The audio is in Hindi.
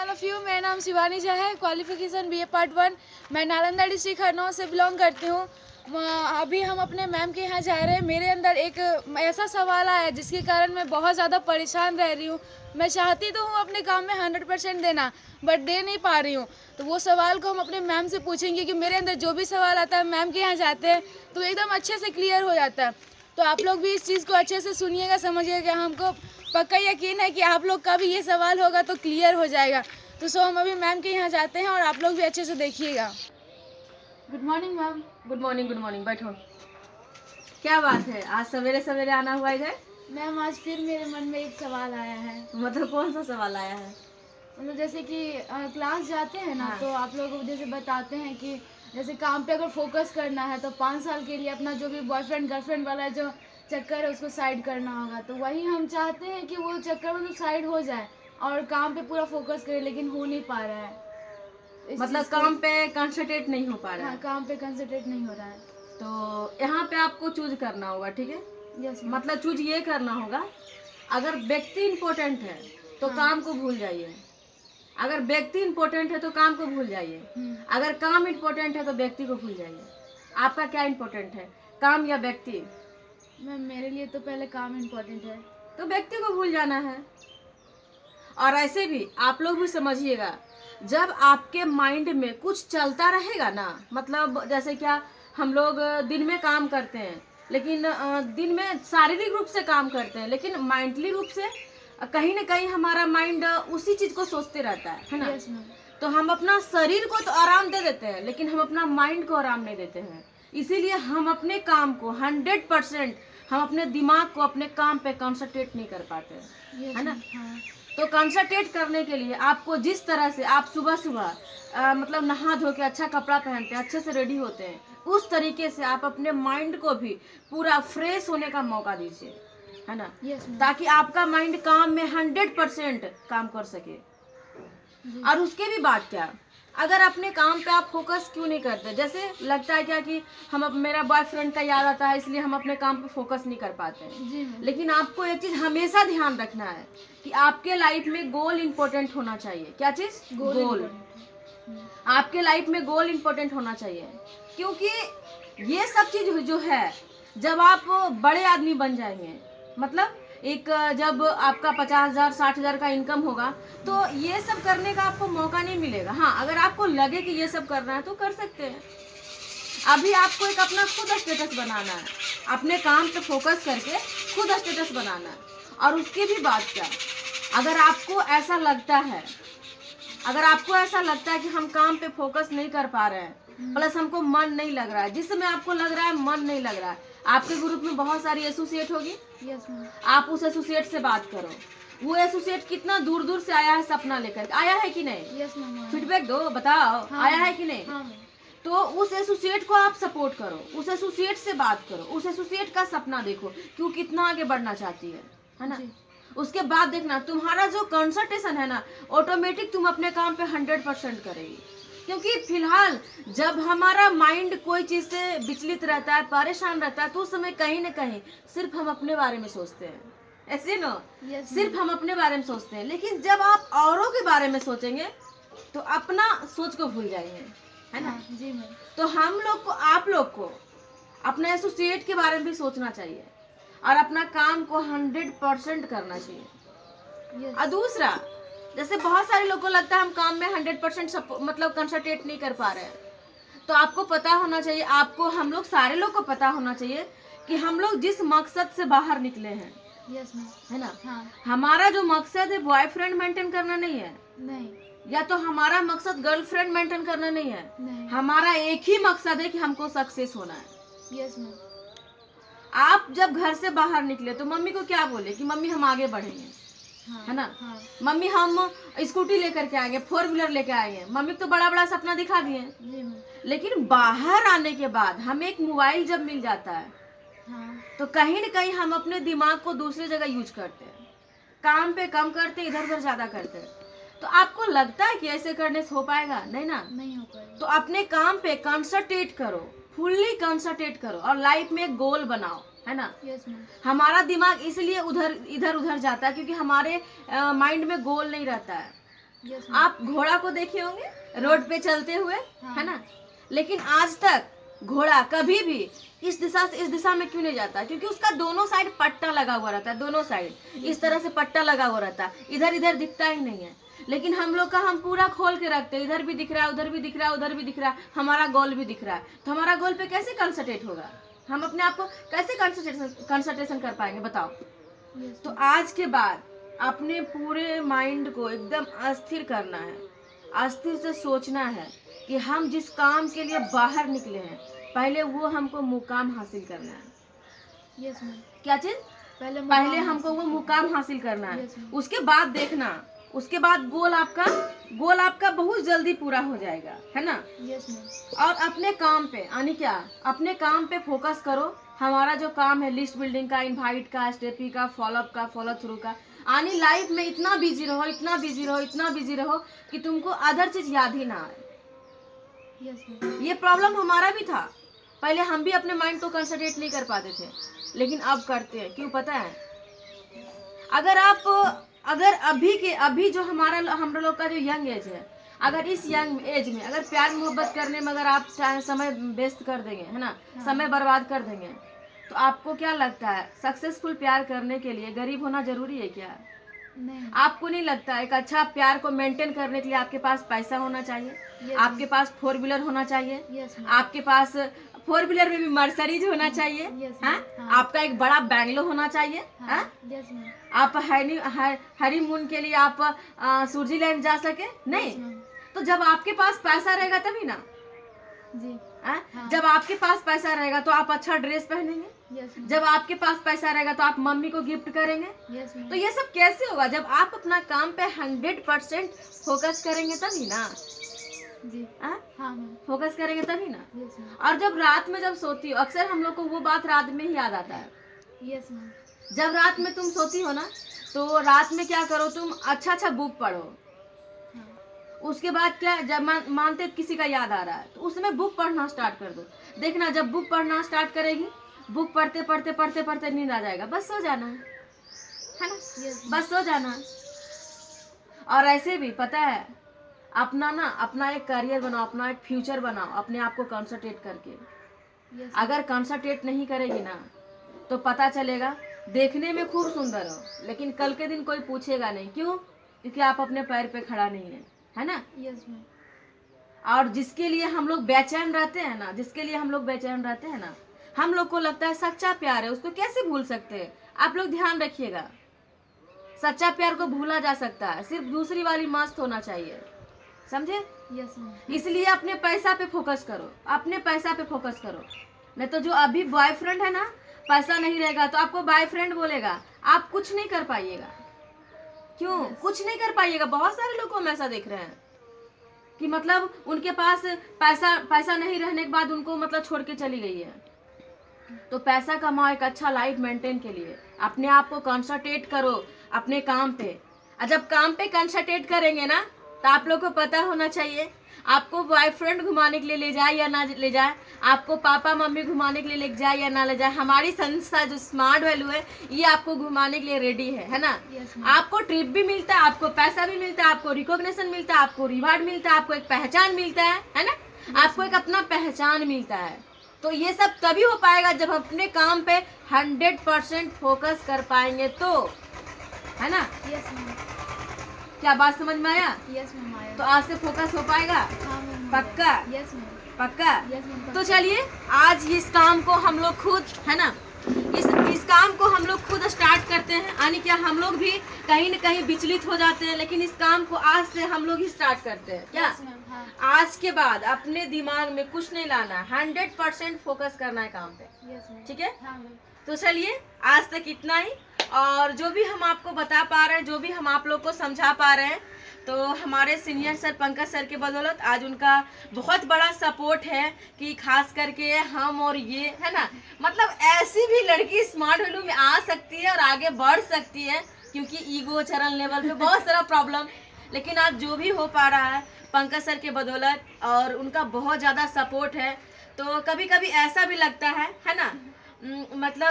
All of you. मेरा नाम शिवानी झा है। Qualification BA part 1। मैं नालंदा डिस्ट्रिक्ट हरनौत से बिलोंग करती हूँ। अभी हम अपने मैम के यहाँ जा रहे हैं। मेरे अंदर एक ऐसा सवाल आया जिसके कारण मैं बहुत ज़्यादा परेशान रह रही हूँ। मैं चाहती तो हूँ अपने काम में 100% देना, बट दे नहीं पा रही हूँ। तो वो सवाल को हम अपने मैम से पूछेंगे कि मेरे अंदर जो भी सवाल आता है मैम के यहाँ जाते हैं तो एकदम अच्छे से क्लियर हो जाता है। तो आप लोग भी इस चीज़ को अच्छे से सुनिएगा, समझिएगा। हमको पक्का यकीन है कि आप लोग का भी ये सवाल होगा तो क्लियर हो जाएगा। तो हम अभी मैम के यहाँ जाते हैं और आप लोग भी अच्छे से देखिएगा। Good morning ma'am. Good morning, बैठो। क्या बात है, आज सवेरे सवेरे आना हुआ इधर? मैम आज फिर मेरे मन में एक सवाल आया है। मतलब कौन सा सवाल आया है? मतलब जैसे कि क्लास जाते हैं ना, हाँ। तो आप लोग जैसे बताते हैं कि जैसे काम पे अगर फोकस करना है तो 5 साल के लिए अपना जो भी बॉयफ्रेंड गर्लफ्रेंड वाला जो चक्कर है उसको साइड करना होगा। तो वही हम चाहते हैं कि वो चक्कर मतलब साइड हो जाए और काम पे पूरा फोकस करें, लेकिन हो नहीं पा रहा है। मतलब काम पे कंसंट्रेट नहीं हो पा रहा है। हाँ, काम पे कंसंट्रेट नहीं हो रहा है। तो यहाँ पे आपको चूज करना होगा, ठीक है? यस। मतलब चूज ये करना होगा, अगर व्यक्ति इम्पोर्टेंट है तो हाँ। काम को भूल जाइए। अगर व्यक्ति इम्पोर्टेंट है तो काम को भूल जाइए। अगर काम इम्पोर्टेंट है तो व्यक्ति को भूल जाइए। आपका क्या इम्पोर्टेंट है, काम या व्यक्ति? मैम मेरे लिए तो पहले काम इम्पोर्टेंट है। तो व्यक्ति को भूल जाना है। और ऐसे भी आप लोग भी समझिएगा, जब आपके माइंड में कुछ चलता रहेगा ना, मतलब जैसे क्या हम लोग दिन में काम करते हैं, लेकिन दिन में शारीरिक रूप से काम करते हैं, लेकिन माइंडली रूप से कहीं ना कहीं हमारा माइंड उसी चीज को सोचते रहता है ना? Yes ma'am. तो हम अपना शरीर को तो आराम दे देते हैं, लेकिन हम अपना माइंड को आराम नहीं देते हैं। इसीलिए हम अपने काम को 100% हम अपने दिमाग को अपने काम पे कंसंट्रेट नहीं कर पाते हैं, है ना? हाँ। तो कंसंट्रेट करने के लिए आपको जिस तरह से आप सुबह सुबह मतलब नहा धो के अच्छा कपड़ा पहनते हैं, अच्छे से रेडी होते हैं, उस तरीके से आप अपने माइंड को भी पूरा फ्रेश होने का मौका दीजिए, है ना? Yes ma'am. ताकि आपका माइंड काम में 100% काम कर सके। और उसके भी बाद क्या, अगर अपने काम पे आप फोकस क्यों नहीं करते? जैसे लगता है क्या कि हम मेरा बॉयफ्रेंड का याद आता है इसलिए हम अपने काम पे फोकस नहीं कर पाते हैं। जी। लेकिन आपको एक चीज हमेशा ध्यान रखना है कि आपके लाइफ में गोल इम्पोर्टेंट होना चाहिए। क्या चीज? गोल। आपके लाइफ में गोल इम्पोर्टेंट होना चाहिए, क्योंकि ये सब चीज जो है, जब आप बड़े आदमी बन जाएंगे, मतलब एक जब आपका 50,000 60,000 का इनकम होगा, तो ये सब करने का आपको मौका नहीं मिलेगा। हाँ, अगर आपको लगे कि ये सब करना है तो कर सकते हैं। अभी आपको एक अपना खुद स्टेटस बनाना है, अपने काम पे फोकस करके खुद स्टेटस बनाना है। और उसके भी बाद क्या, अगर आपको ऐसा लगता है कि हम काम पे फोकस नहीं कर पा रहे हैं, प्लस हमको मन नहीं लग रहा है, जिस समय आपको लग रहा है मन नहीं लग रहा है, आपके ग्रुप में बहुत सारी एसोसिएट होगी। Yes ma'am. आप उस एसोसिएट से बात करो। वो एसोसिएट कितना दूर दूर से आया है सपना लेकर, आया है कि नहीं? Yes ma'am. फीडबैक दो, बताओ। हाँ, आया है कि नहीं? हाँ। तो उस एसोसिएट को आप सपोर्ट करो, उस एसोसिएट से बात करो, उस एसोसिएट का सपना देखो कि वो कितना आगे बढ़ना चाहती है ना? उसके बाद देखना तुम्हारा जो कंसंट्रेशन है ना, ऑटोमेटिक तुम अपने काम पे 100% करेगी। क्योंकि फिलहाल जब हमारा माइंड कोई चीज से विचलित रहता है, परेशान रहता है, तो उस समय कहीं ना कहीं सिर्फ हम अपने बारे में सोचते हैं, ऐसे ना? सिर्फ हम अपने बारे में सोचते हैं। लेकिन जब आप औरों के बारे में सोचेंगे तो अपना सोच को भूल जाएंगे, है ना? जी मैम। तो हम लोग को, आप लोग को अपने एसोसिएट के बारे में भी सोचना चाहिए और अपना काम को 100% करना चाहिए। और दूसरा, जैसे बहुत सारे लोगों को लगता है हम काम में 100% मतलब कंसंट्रेट नहीं कर पा रहे हैं, तो आपको पता होना चाहिए, आपको, हम लोग सारे लोग को पता होना चाहिए कि हम लोग जिस मकसद से बाहर निकले हैं, यस मैम, है ना? हाँ। हमारा जो मकसद है बॉयफ्रेंड मेंटेन करना नहीं है, नहीं। या तो हमारा मकसद गर्लफ्रेंड मेंटेन करना नहीं है, नहीं। हमारा एक ही मकसद है कि हमको सक्सेस होना है। Yes ma'am. आप जब घर से बाहर निकले तो मम्मी को क्या बोले कि मम्मी हम आगे बढ़ेंगे, हाँ, है ना? हाँ। मम्मी हम स्कूटी लेकर के आएंगे, 4 व्हीलर लेके आएंगे, मम्मी तो बड़ा बड़ा सपना दिखा दिए। लेकिन बाहर आने के बाद हमें एक मोबाइल जब मिल जाता है, हाँ, तो कहीं न कहीं हम अपने दिमाग को दूसरी जगह यूज करते हैं, काम पे कम करते हैं, इधर उधर ज्यादा करते हैं। तो आपको लगता है कि ऐसे करने से हो पाएगा? नहीं ना, नहीं हो पाएगा। तो अपने काम पे कंसंट्रेट करो, फुल्ली कंसंट्रेट करो और लाइफ में एक गोल बनाओ, है ना? Yes ma'am. हमारा दिमाग इसलिए इधर उधर जाता है क्योंकि हमारे माइंड में गोल नहीं रहता है। यस आप घोड़ा को देखे होंगे रोड पे चलते हुए, हाँ। है ना, लेकिन आज तक घोड़ा कभी भी इस दिशा से इस दिशा में क्यों नहीं जाता? क्योंकि उसका दोनों साइड पट्टा लगा हुआ रहता है, दोनों साइड इस तरह से पट्टा लगा हुआ रहता है, इधर इधर दिखता ही नहीं है। लेकिन हम लोग का हम पूरा खोल के रखते हैं, इधर भी दिख रहा है, उधर भी दिख रहा है, उधर भी दिख रहा है, हमारा गोल भी दिख रहा है। तो हमारा गोल पे कैसे कंसंट्रेट होगा? हम अपने आप को कैसे कंसंट्रेशन कर पाएंगे बताओ? यस तो आज के बाद अपने पूरे माइंड को एकदम अस्थिर करना है, अस्थिर से सोचना है कि हम जिस काम के लिए बाहर निकले हैं पहले वो हमको मुकाम हासिल करना है। Yes ma'am. क्या चीज? पहले हमको वो मुकाम हासिल करना है। Yes, ma'am. उसके बाद देखना, उसके बाद गोल आपका बहुत जल्दी पूरा हो जाएगा, है ना। Yes ma'am. और अपने काम पे यानी क्या, अपने काम पे फोकस करो। हमारा जो काम है लिस्ट बिल्डिंग का, इनवाइट का, स्टेपी का, फॉलोअप का, फॉलो थ्रू का, यानी लाइफ में इतना बिजी रहो, इतना बिजी रहो, इतना बिजी रहो कि तुमको अदर चीज याद ही ना आए। Yes ma'am. ये प्रॉब्लम हमारा भी था, पहले हम भी अपने माइंड को कंसंट्रेट नहीं कर पाते थे, लेकिन अब करते हैं। क्यों पता है? अगर अभी जो हम लोग का जो यंग एज है, अगर इस यंग एज में अगर प्यार मोहब्बत करने में अगर आप समय वेस्ट कर देंगे, है ना, समय बर्बाद कर देंगे, तो आपको क्या लगता है सक्सेसफुल प्यार करने के लिए गरीब होना जरूरी है क्या? नहीं। आपको नहीं लगता एक अच्छा प्यार को मेंटेन करने के लिए आपके पास पैसा होना चाहिए? Yes, आपके पास 4 व्हीलर होना चाहिए? Yes ma'am. आपके पास 4 व्हीलर में भी मर्सरीज होना चाहिए? Yes, हाँ? ma'am. हाँ. आपका एक बड़ा बैंगलो होना चाहिए? हाँ? Yes ma'am. आप हनीमून के लिए आप स्विट्जरलैंड जा सके? नहीं। Yes ma'am. तो जब आपके पास पैसा रहेगा तभी ना। जी। हाँ? हाँ. जब आपके पास पैसा रहेगा तो आप अच्छा ड्रेस पहनेंगे, यस मैम। जब आपके पास पैसा रहेगा तो आप मम्मी को गिफ्ट करेंगे। Yes ma'am. तो ये सब कैसे होगा? जब आप अपना काम पे 100% फोकस करेंगे तभी ना। जी। हाँ? हाँ मैम। फोकस करेंगे तभी ना। Yes ma'am. और जब रात में जब सोती हो, अक्सर हम लोग को वो बात रात में ही याद आता है। Yes ma'am. जब रात में तुम सोती हो ना, तो रात में क्या करो, तुम अच्छा बुक पढ़ो। हाँ। उसके बाद क्या, जब मानते किसी का याद आ रहा है तो उसमें बुक पढ़ना स्टार्ट कर दो। देखना जब बुक पढ़ना स्टार्ट करेगी, बुक पढ़ते पढ़ते पढ़ते पढ़ते नींद आ जाएगा, बस सो जाना है ना। यस बस सो जाना। और ऐसे भी पता है, अपना एक करियर बनाओ, अपना एक फ्यूचर बनाओ, अपने आप को कंसंट्रेट करके। यस। अगर कंसंट्रेट नहीं करेगी ना तो पता चलेगा देखने में खूब सुंदर हो, लेकिन कल के दिन कोई पूछेगा नहीं। क्यों? क्योंकि आप अपने पैर पे खड़ा नहीं है ना। Yes ma'am. और जिसके लिए हम लोग बेचैन रहते हैं ना, हम लोग को लगता है सच्चा प्यार है, उसको कैसे भूल सकते हैं? आप लोग ध्यान रखिएगा, सच्चा प्यार को भूला जा सकता है, सिर्फ दूसरी वाली मस्त होना चाहिए, समझे? Yes ma'am. इसलिए अपने पैसा पे फोकस करो, अपने पैसा पे फोकस करो। नहीं तो जो अभी बॉयफ्रेंड है ना, पैसा नहीं रहेगा तो आपको बॉयफ्रेंड बोलेगा, आप कुछ नहीं कर पाइएगा। क्यों? Yes. कुछ नहीं कर पाइएगा। बहुत सारे लोग को हम ऐसा देख रहे हैं कि मतलब उनके पास पैसा नहीं रहने के बाद उनको मतलब छोड़ के चली गई है। तो पैसा कमाओ एक अच्छा लाइफ मेंटेन के लिए, अपने आप को कंसंट्रेट करो अपने काम पे। और जब काम पे कंसंट्रेट करेंगे ना, तो आप लोग को पता होना चाहिए आपको बॉयफ्रेंड घुमाने के लिए ले जाए या ना ले जाए, आपको पापा मम्मी घुमाने के लिए ले जाए या ना ले जाए, हमारी संस्था जो स्मार्ट वैल्यू है ये आपको घुमाने के लिए रेडी है ना। Yes, ma'am. आपको ट्रिप भी मिलता है, आपको पैसा भी मिलता है, आपको रिकॉग्निशन मिलता है, आपको रिवार्ड मिलता है, आपको एक पहचान मिलता है ना। आपको एक अपना पहचान मिलता है। तो ये सब तभी हो पाएगा जब अपने काम पे 100% फोकस कर पाएंगे, तो है ना। Yes ma'am. क्या बात समझ में आया? यस मैम आया। तो आज से फोकस हो पाएगा? हाँ मैम। पक्का? Yes ma'am. पक्का? Yes ma'am. तो चलिए आज इस काम को हम लोग खुद, है ना, इस काम को हम लोग खुद स्टार्ट करते हैं। यानी क्या, हम लोग भी कहीं न कहीं विचलित हो जाते हैं, लेकिन इस काम को आज से हम लोग ही स्टार्ट करते हैं। क्या? Yes ma'am. हाँ। आज के बाद अपने दिमाग में कुछ नहीं लाना, 100% फोकस करना है काम पे। Yes ma'am. ठीक है? हाँ मैम। तो चलिए आज तक इतना ही। और जो भी हम आपको बता पा रहे हैं, जो भी हम आप लोग को समझा पा रहे हैं, तो हमारे सीनियर सर पंकज सर के बदौलत आज उनका बहुत बड़ा सपोर्ट है कि खास करके हम और ये, है ना, मतलब ऐसी भी लड़की स्मार्ट वैल्यू में आ सकती है और आगे बढ़ सकती है, क्योंकि ईगो चरण लेवल पे बहुत सारा प्रॉब्लम, लेकिन आज जो भी हो पा रहा है पंकज सर के बदौलत और उनका बहुत ज़्यादा सपोर्ट है। तो कभी कभी ऐसा भी लगता है ना, मतलब